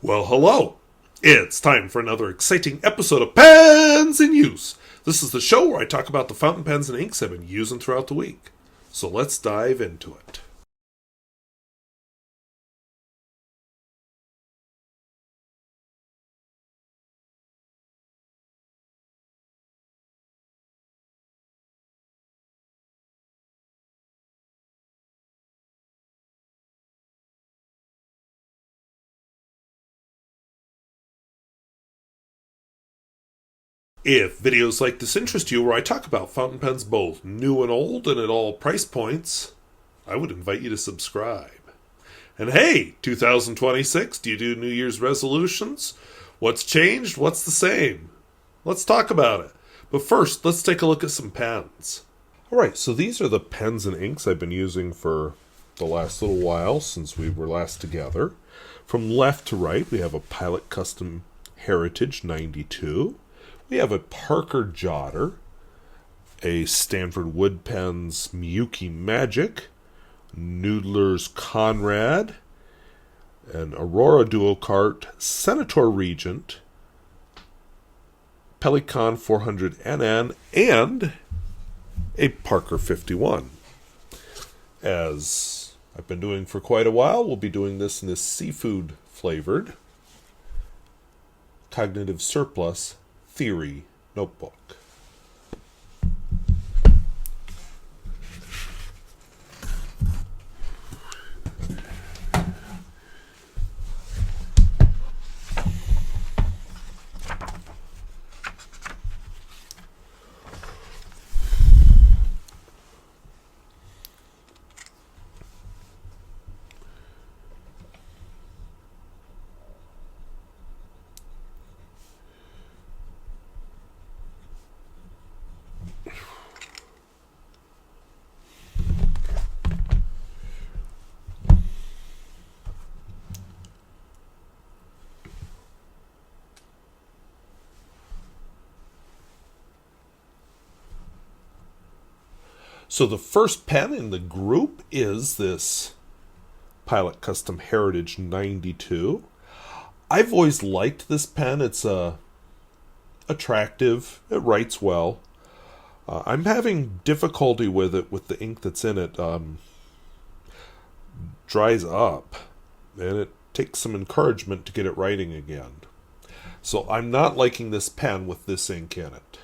Well, hello. It's time for another exciting episode of Pens in Use. This is the show where I talk about the fountain pens and inks I've been using throughout the week. So let's dive into it. If videos like this interest you, where I talk about fountain pens both new and old and at all price points, I would invite you to subscribe. And hey, 2026, do you do New Year's resolutions? What's changed? What's the same? Let's talk about it. But first, let's take a look at some pens. Alright, so these are the pens and inks I've been using for the last little while since we were last together. From left to right, we have a Pilot Custom Heritage 92. We have a Parker Jotter, a Stanford Woodpens Miyuki Magic, Noodler's Conrad, an Aurora Duo Cart Senator Regent, Pelikan 400 NN, and a Parker 51. As I've been doing for quite a while, we'll be doing this in this seafood flavored Cognitive Surplus Theory notebook. So the first pen in the group is this Pilot Custom Heritage 92. I've always liked this pen. It's attractive. It writes well. I'm having difficulty with it with the ink that's in it. Dries up, and it takes some encouragement to get it writing again. So I'm not liking this pen with this ink in it.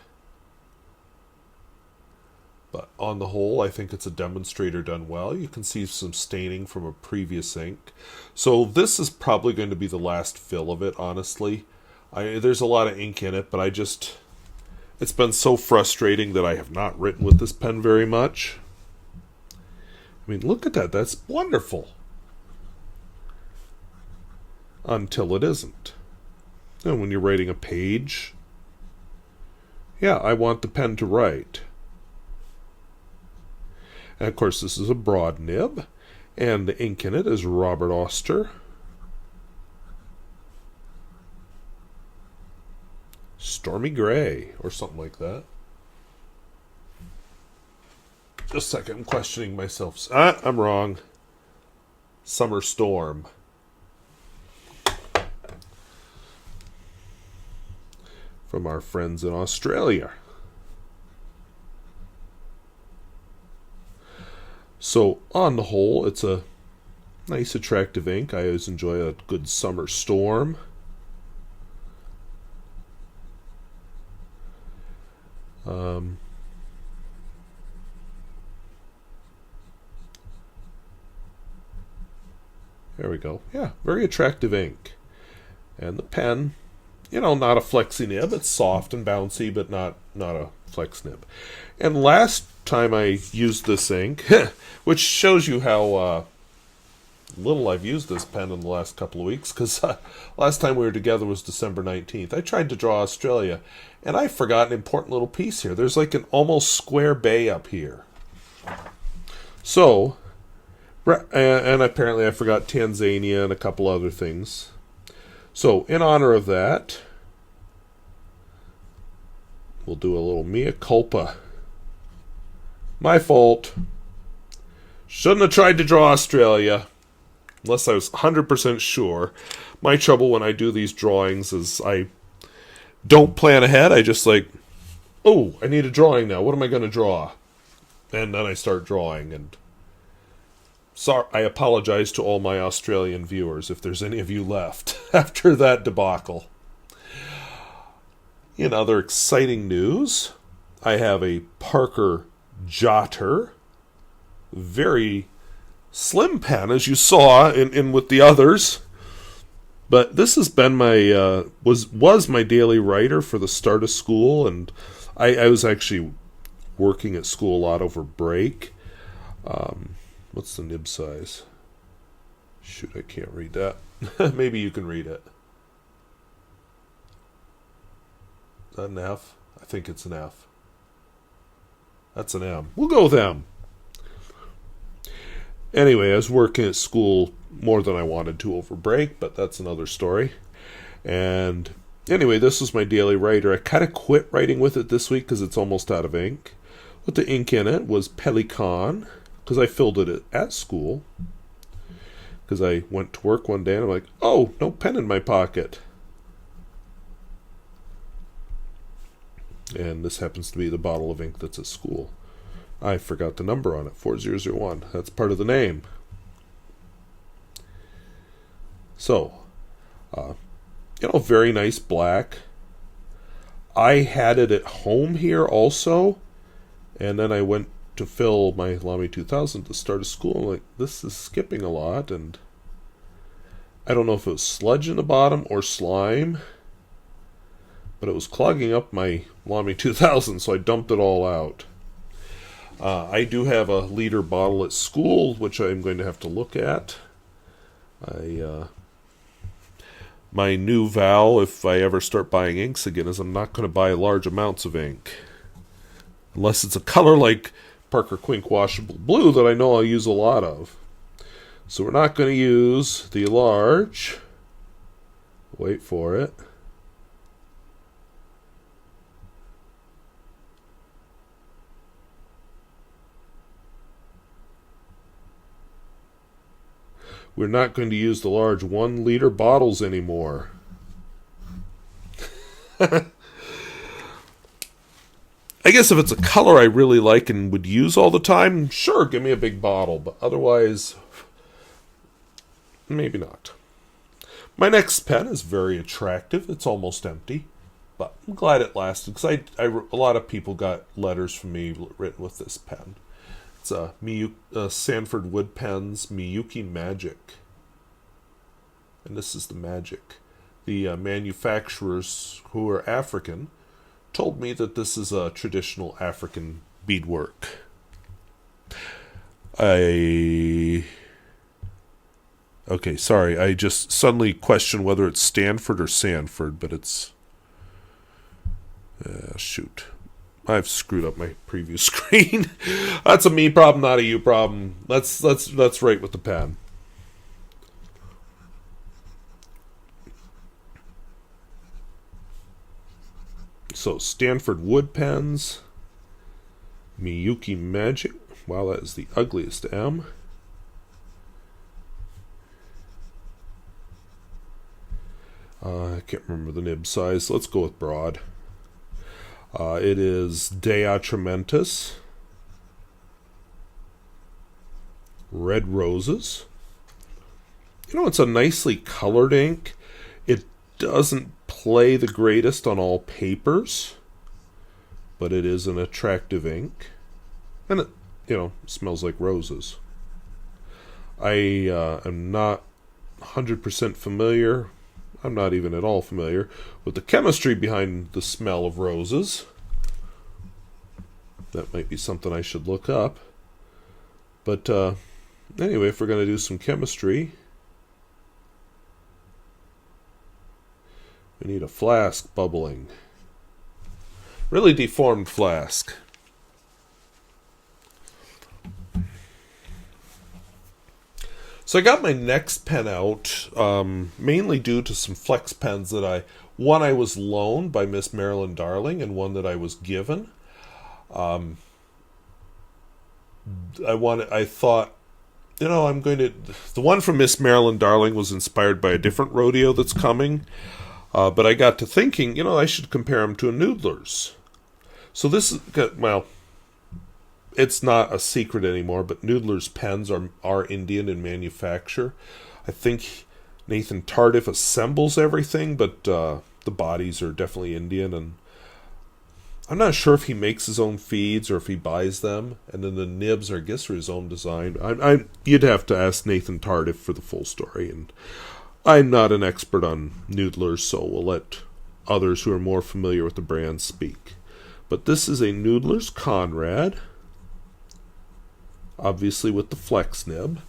But on the whole, I think it's a demonstrator done well. You can see some staining from a previous ink. So this is probably going to be the last fill of it, honestly. There's a lot of ink in it, but it's been so frustrating that I have not written with this pen very much. I mean, look at that. That's wonderful. Until it isn't. And when you're writing a page, yeah, I want the pen to write. And of course, this is a broad nib, and the ink in it is Robert Oster. Stormy Gray, or something like that. Just a second, I'm questioning myself. I'm wrong. Summer Storm. From our friends in Australia. So, on the whole, it's a nice, attractive ink. I always enjoy a good summer storm. There we go. Yeah, very attractive ink. And the pen, not a flexi nib. It's soft and bouncy, but not a flex nib. And last time I used this ink, which shows you how little I've used this pen in the last couple of weeks, because last time we were together was December 19th. I tried to draw Australia, and I forgot an important little piece here. There's like an almost square bay up here. So, and apparently I forgot Tanzania and a couple other things. So, in honor of that, we'll do a little mea culpa. My fault. Shouldn't have tried to draw Australia. unless I was 100% sure. My trouble when I do these drawings is I don't plan ahead. I just like, oh, I need a drawing now. What am I going to draw? And then I start drawing. And sorry, I apologize to all my Australian viewers if there's any of you left after that debacle. In other exciting news, I have a Parker Jotter, very slim pen, as you saw in with the others. But this has been my was my daily writer for the start of school, and I was actually working at school a lot over break. What's the nib size? Shoot, I can't read that. Maybe you can read it. Is that an F? I think it's an F. That's an M. We'll go with M. Anyway, I was working at school more than I wanted to over break, but that's another story. And anyway, this was my daily writer. I kind of quit writing with it this week because it's almost out of ink. What the ink in it was Pelikan, because I filled it at school. Because I went to work one day and I'm like, oh, no pen in my pocket. And this happens to be the bottle of ink that's at school. I forgot the number on it, 4001. That's part of the name. So, very nice black. I had it at home here also, and then I went to fill my Lamy 2000 to start a school. I'm like, this is skipping a lot, and I don't know if it was sludge in the bottom or slime, but it was clogging up my Lamy 2000, so I dumped it all out. I do have a liter bottle at school, which I'm going to have to look at. My new vow, if I ever start buying inks again, is I'm not going to buy large amounts of ink. Unless it's a color like Parker Quink Washable Blue that I know I'll use a lot of. So we're not going to use the large. Wait for it. We're not going to use the large 1 liter bottles anymore. I guess if it's a color I really like and would use all the time, sure, give me a big bottle. But otherwise, maybe not. My next pen is very attractive. It's almost empty. But I'm glad it lasted, because a lot of people got letters from me written with this pen. It's a Stanford Woodpens Miyuki Magic. And this is the magic. The manufacturers, who are African, told me that this is a traditional African beadwork. Okay, sorry. I just suddenly questioned whether it's Stanford or Sanford, but it's... shoot. I've screwed up my preview screen. That's a me problem, not a you problem. Let's write with the pen. So Stanford Woodpens, Miyuki Magic. Wow, that is the ugliest M. I can't remember the nib size. Let's go with broad. It is Atramentis, Red Roses. It's a nicely colored ink. It doesn't play the greatest on all papers, but it is an attractive ink. And it, smells like roses. I am not 100% familiar. I'm not even at all familiar with the chemistry behind the smell of roses. That might be something I should look up. But anyway, if we're going to do some chemistry, we need a flask bubbling. Really deformed flask. So I got my next pen out, mainly due to some flex pens that one I was loaned by Miss Marilyn Darling, and one that I was given. I thought I'm going to... The one from Miss Marilyn Darling was inspired by a different rodeo that's coming. But I got to thinking, I should compare them to a Noodler's. So this is... Well, it's not a secret anymore, but Noodler's pens are Indian in manufacture. I think Nathan Tardif assembles everything, but the bodies are definitely Indian, and I'm not sure if he makes his own feeds or if he buys them, and then the nibs are, I guess, are his own design. You'd have to ask Nathan Tardif for the full story, and I'm not an expert on Noodlers, so we'll let others who are more familiar with the brand speak. But this is a Noodler's Conrad, obviously with the flex nib.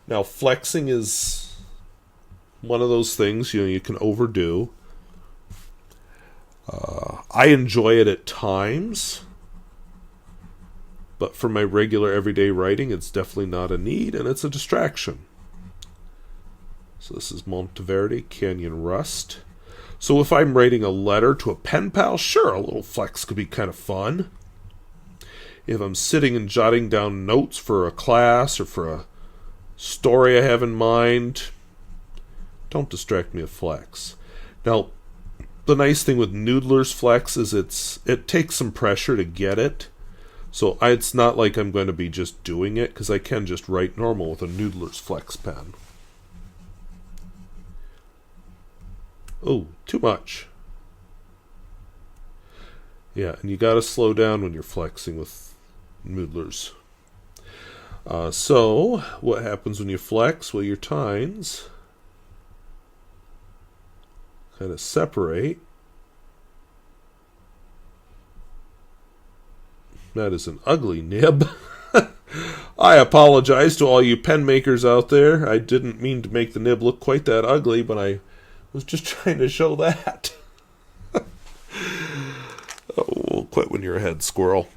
Now, flexing is one of those things you can overdo. I enjoy it at times, but for my regular everyday writing, it's definitely not a need, and it's a distraction. So this is Monteverde Canyon Rust. So if I'm writing a letter to a pen pal, sure, a little flex could be kind of fun. If I'm sitting and jotting down notes for a class or for a story I have in mind, don't distract me with flex. Now, the nice thing with Noodler's flex is it takes some pressure to get it. So it's not like I'm going to be just doing it, because I can just write normal with a Noodler's flex pen. Oh, too much. Yeah, and you got to slow down when you're flexing with Noodlers. So, what happens when you flex? Well, your tines kind of separate. That is an ugly nib. I apologize to all you pen makers out there. I didn't mean to make the nib look quite that ugly, but I was just trying to show that. Oh, we'll quit when you're a head squirrel.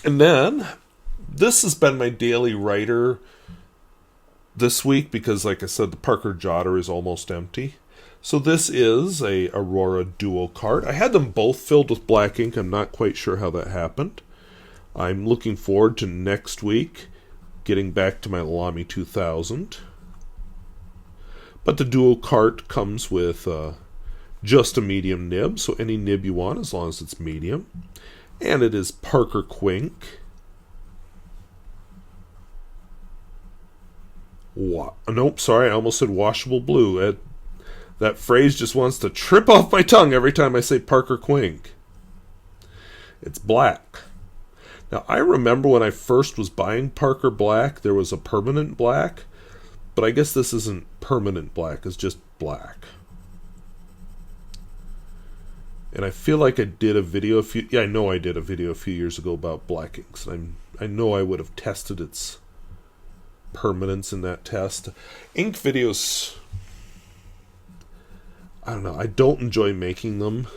And then, this has been my daily writer this week because, like I said, the Parker Jotter is almost empty. So this is a Aurora Duo Cart. I had them both filled with black ink. I'm not quite sure how that happened. I'm looking forward to next week getting back to my Lamy 2000. But the Duo Cart comes with just a medium nib, so any nib you want as long as it's medium. And it is Parker Quink. Nope, sorry, I almost said washable blue. That phrase just wants to trip off my tongue every time I say Parker Quink. It's black. Now, I remember when I first was buying Parker black, there was a permanent black, but I guess this isn't permanent black, it's just black. And I feel like I did a video I know I did a video a few years ago about black inks. I know I would have tested its permanence in that test. Ink videos, I don't know, I don't enjoy making them.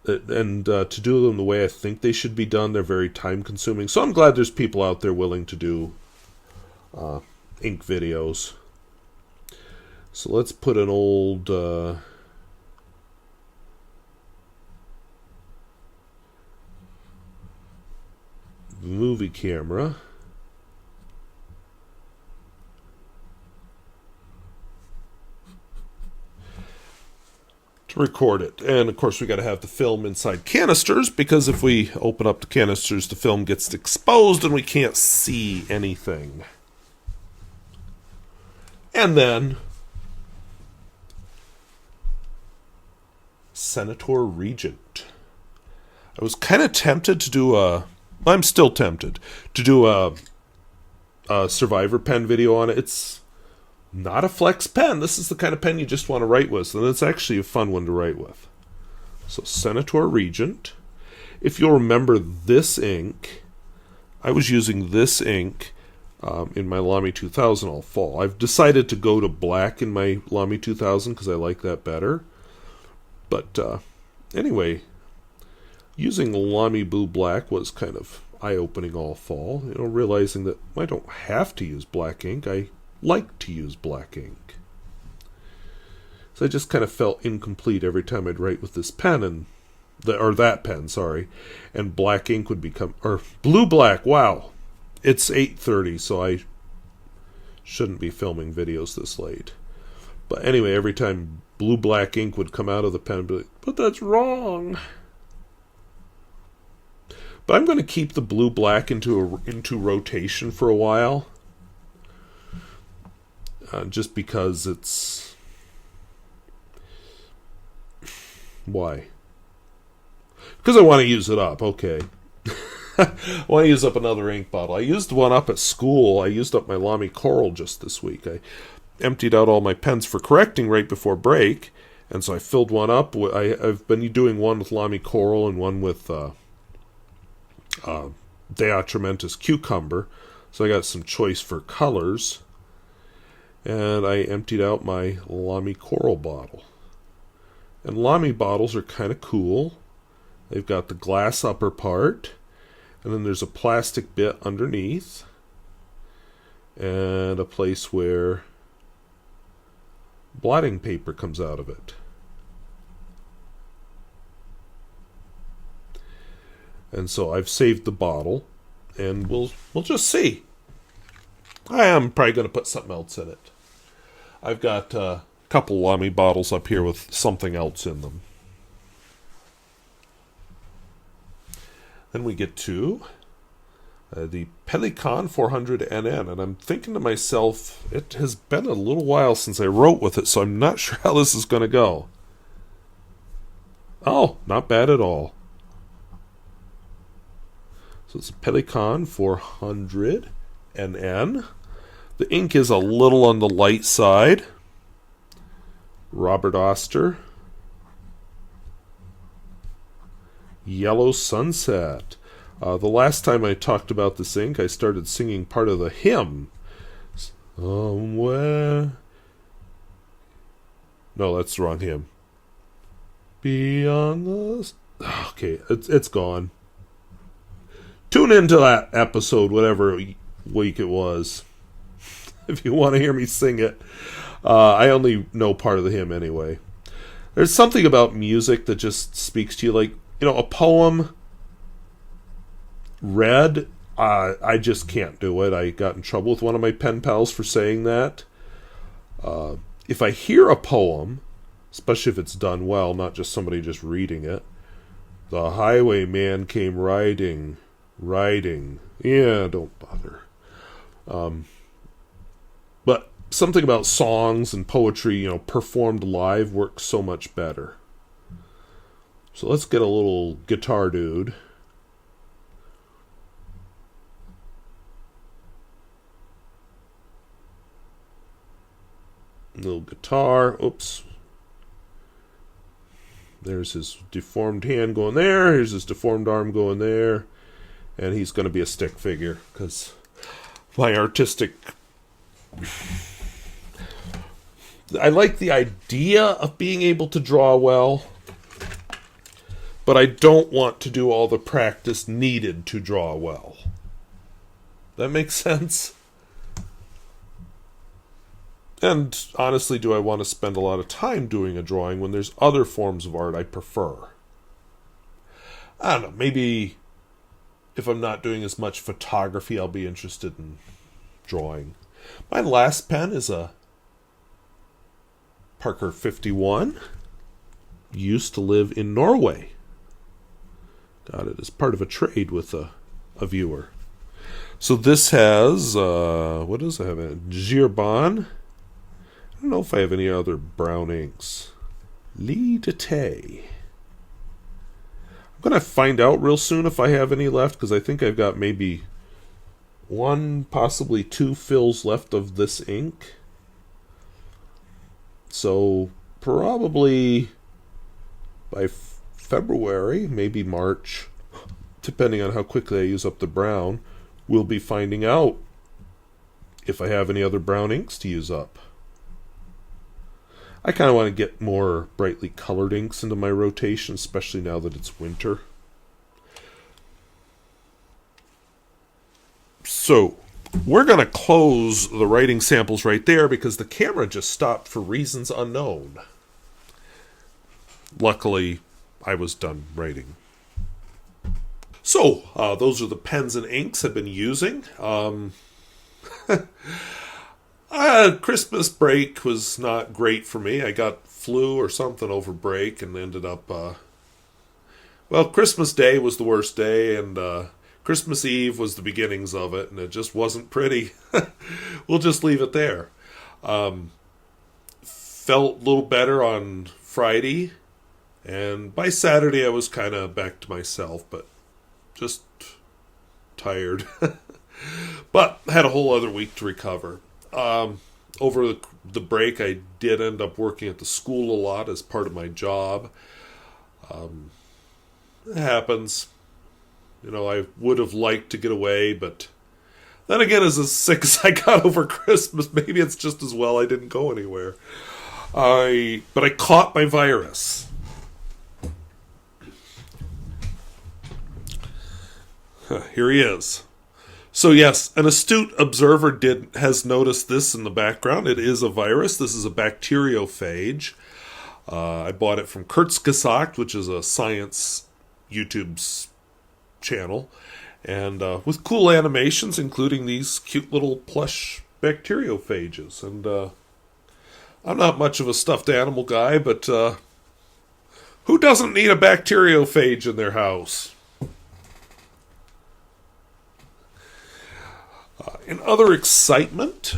And to do them the way I think they should be done, they're very time consuming. So I'm glad there's people out there willing to do ink videos. So let's put an old movie camera to record it. And of course we got to have the film inside canisters, because if we open up the canisters, the film gets exposed and we can't see anything. And then Senator Regent. I was kind of tempted to do I'm still tempted to do a Survivor pen video on it. It's not a flex pen. This is the kind of pen you just want to write with, and it's actually a fun one to write with. So Senator Regent. If you'll remember this ink, I was using this ink in my Lamy 2000 all fall. I've decided to go to black in my Lamy 2000 because I like that better. But anyway, using Lamy Blue Black was kind of eye-opening all fall. Realizing that I don't have to use black ink. I like to use black ink. So I just kind of felt incomplete every time I'd write with this pen or that pen, sorry. And black ink would become, or blue black, wow. It's 8:30, so I shouldn't be filming videos this late. But anyway, every time blue-black ink would come out of the pen, I'd be like, but that's wrong. But I'm going to keep the blue-black into rotation for a while. Just because it's... Why? Because I want to use it up, okay. I want to use up another ink bottle. I used one up at school. I used up my Lamy Coral just this week. I emptied out all my pens for correcting right before break, and so I filled one up. I've been doing one with Lamy Coral and one with Atramentis Cucumber, so I got some choice for colors, and I emptied out my Lamy Coral bottle. And Lamy bottles are kind of cool. They've got the glass upper part, and then there's a plastic bit underneath, and a place where blotting paper comes out of it. And so I've saved the bottle, and we'll just see. I am probably going to put something else in it. I've got a couple Lamy bottles up here with something else in them. Then we get to the Pelikan 400 NN, and I'm thinking to myself, it has been a little while since I wrote with it, so I'm not sure how this is going to go. Oh, not bad at all. So it's a Pelikan 400 NN. The ink is a little on the light side. Robert Oster. Yellow Sunset. The last time I talked about this ink, I started singing part of the hymn. Somewhere. No, that's the wrong hymn. Beyond the... Okay, it's gone. Tune into that episode, whatever week it was, if you want to hear me sing it. I only know part of the hymn anyway. There's something about music that just speaks to you, like, a poem read, I just can't do it. I got in trouble with one of my pen pals for saying that. If I hear a poem, especially if it's done well, not just somebody just reading it, the highwayman came riding. Yeah, don't bother. But something about songs and poetry, performed live works so much better. So let's get a little guitar dude. Little guitar. Oops. There's his deformed hand going there. Here's his deformed arm going there. And he's going to be a stick figure, because my artistic... I like the idea of being able to draw well, but I don't want to do all the practice needed to draw well. That makes sense? And honestly, do I want to spend a lot of time doing a drawing when there's other forms of art I prefer? I don't know, maybe if I'm not doing as much photography, I'll be interested in drawing. My last pen is a Parker 51. Used to live in Norway. Got it as part of a trade with a viewer. So this has, what does it have in it? Herbin. I don't know if I have any other brown inks. Lee Dete. I'm going to find out real soon if I have any left, because I think I've got maybe one, possibly two fills left of this ink. So probably by February, maybe March, depending on how quickly I use up the brown, we'll be finding out if I have any other brown inks to use up. I kind of want to get more brightly colored inks into my rotation, especially now that it's winter. So, we're going to close the writing samples right there because the camera just stopped for reasons unknown. Luckily, I was done writing. So, those are the pens and inks I've been using. Christmas break was not great for me. I got flu or something over break and ended up... Christmas Day was the worst day, and Christmas Eve was the beginnings of it, and it just wasn't pretty. We'll just leave it there. Felt a little better on Friday, and by Saturday I was kind of back to myself, but just tired. But had a whole other week to recover. Over the break, I did end up working at the school a lot as part of my job. It happens. I would have liked to get away, but then again, as sick as I got over Christmas, maybe it's just as well I didn't go anywhere. But I caught my virus. Here he is. So yes, an astute observer has noticed this in the background. It is a virus. This is a bacteriophage. I bought it from Kurzgesagt, which is a science YouTube's channel, and with cool animations, including these cute little plush bacteriophages. And I'm not much of a stuffed animal guy, but who doesn't need a bacteriophage in their house? In other excitement,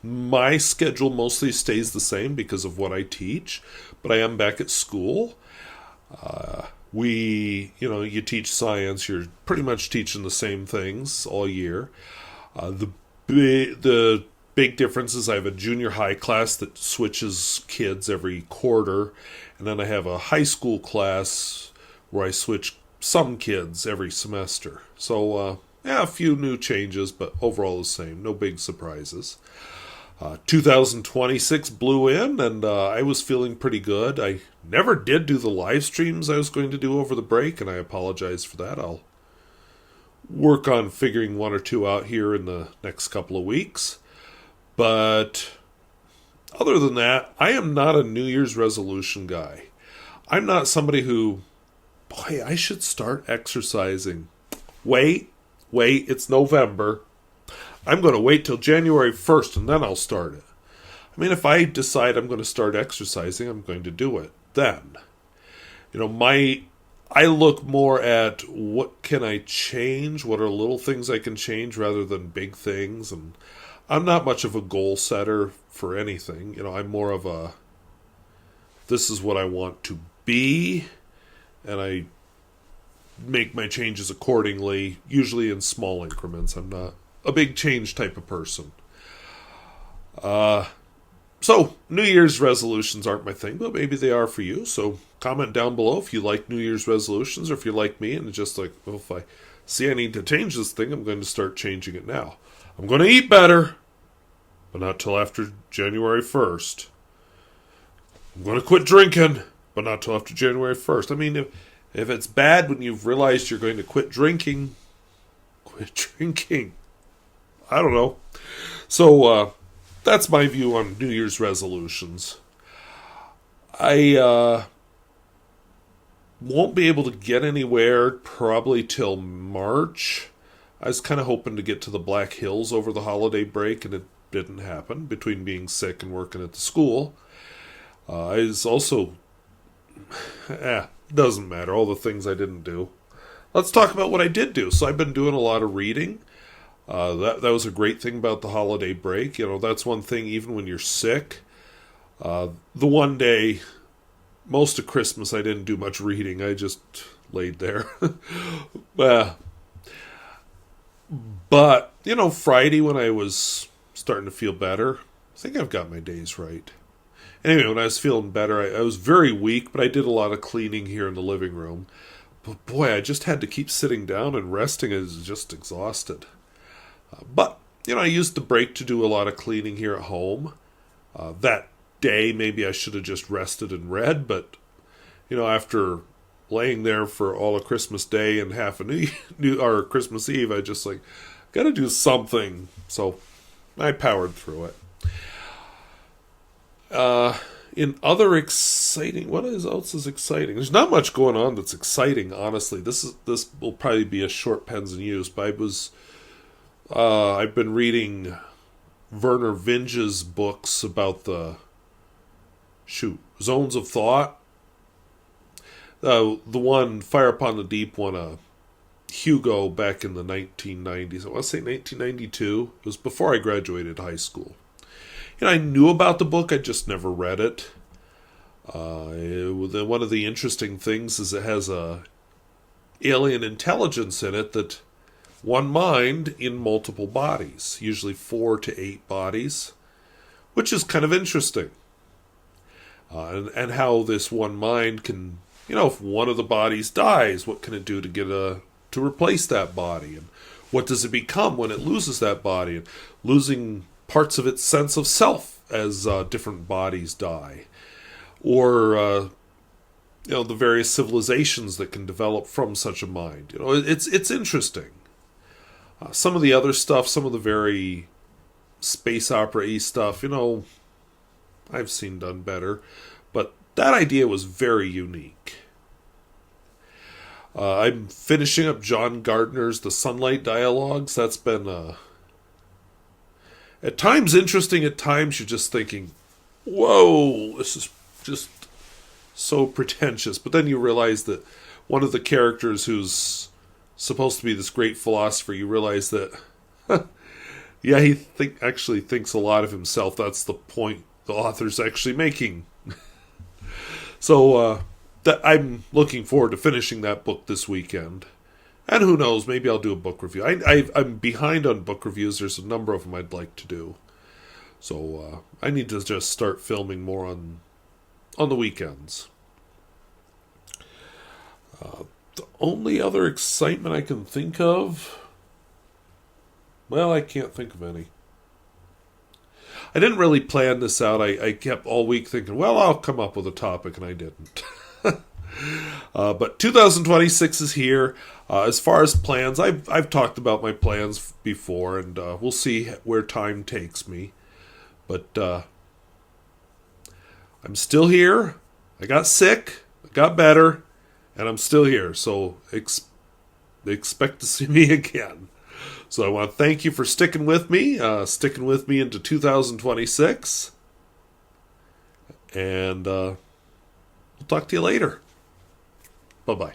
my schedule mostly stays the same because of what I teach, but I am back at school. You teach science, you're pretty much teaching the same things all year. The big difference is I have a junior high class that switches kids every quarter, and then I have a high school class where I switch some kids every semester. So, a few new changes, but overall the same. No big surprises. 2026 blew in, and I was feeling pretty good. I never did do the live streams I was going to do over the break, and I apologize for that. I'll work on figuring one or two out here in the next couple of weeks. But other than that, I am not a New Year's resolution guy. I'm not somebody who, I should start exercising. Wait, it's November. I'm going to wait till January 1st and then I'll start it. I mean, if I decide I'm going to start exercising, I'm going to do it then. I look more at what can I change, what are little things I can change rather than big things. And I'm not much of a goal setter for anything. I'm more of a, this is what I want to be, and I make my changes accordingly, usually in small increments. I'm not a big change type of person. So, New Year's resolutions aren't my thing, but maybe they are for you. So, comment down below if you like New Year's resolutions, or if you're like me and it's just like, well, if I see I need to change this thing, I'm going to start changing it now. I'm going to eat better, but not till after January 1st. I'm going to quit drinking, but not till after January 1st. I mean, if it's bad when you've realized you're going to quit drinking, quit drinking. I don't know. So, that's my view on New Year's resolutions. I won't be able to get anywhere probably till March. I was kind of hoping to get to the Black Hills over the holiday break, and it didn't happen between being sick and working at the school. I was also... doesn't matter, all the things I didn't do. Let's talk about what I did do. So I've been doing a lot of reading. That was a great thing about the holiday break. That's one thing, even when you're sick. The one day, most of Christmas, I didn't do much reading. I just laid there. But, Friday when I was starting to feel better, I think I've got my days right. Anyway, when I was feeling better, I was very weak, but I did a lot of cleaning here in the living room. But boy, I just had to keep sitting down and resting. I was just exhausted. But, I used the break to do a lot of cleaning here at home. That day, maybe I should have just rested and read, but, after laying there for all of Christmas Day and half or Christmas Eve, I just got to do something. So I powered through it. In other exciting? What else is exciting? There's not much going on that's exciting, honestly. This will probably be a short Pens in Use, but I've been reading Werner Vinge's books about the zones of thought. The one Fire Upon the Deep won a Hugo back in the 1990s. I want to say 1992. It was before I graduated high school. I knew about the book, I just never read it. One of the interesting things is it has a alien intelligence in it that one mind in multiple bodies, usually 4 to 8 bodies, which is kind of interesting. And how this one mind can, if one of the bodies dies, what can it do to replace that body? And what does it become when it loses that body? And losing parts of its sense of self as different bodies die. Or, the various civilizations that can develop from such a mind. It's interesting. Some of the other stuff, some of the very space opera-y stuff, I've seen done better. But that idea was very unique. I'm finishing up John Gardner's The Sunlight Dialogues. That's been, at times interesting, at times you're just thinking, whoa, this is just so pretentious. But then you realize that one of the characters who's supposed to be this great philosopher, you realize that, yeah, he actually thinks a lot of himself. That's the point the author's actually making. So, I'm looking forward to finishing that book this weekend. And who knows, maybe I'll do a book review. I'm behind on book reviews. There's a number of them I'd like to do. So, I need to just start filming more on the weekends. The only other excitement I can think of... Well, I can't think of any. I didn't really plan this out. I kept all week thinking, well, I'll come up with a topic, and I didn't. But 2026 is here. As far as plans, I've talked about my plans before, and we'll see where time takes me. But I'm still here. I got sick. I got better. And I'm still here. So expect to see me again. So I want to thank you for sticking with me into 2026. And we'll talk to you later. Bye-bye.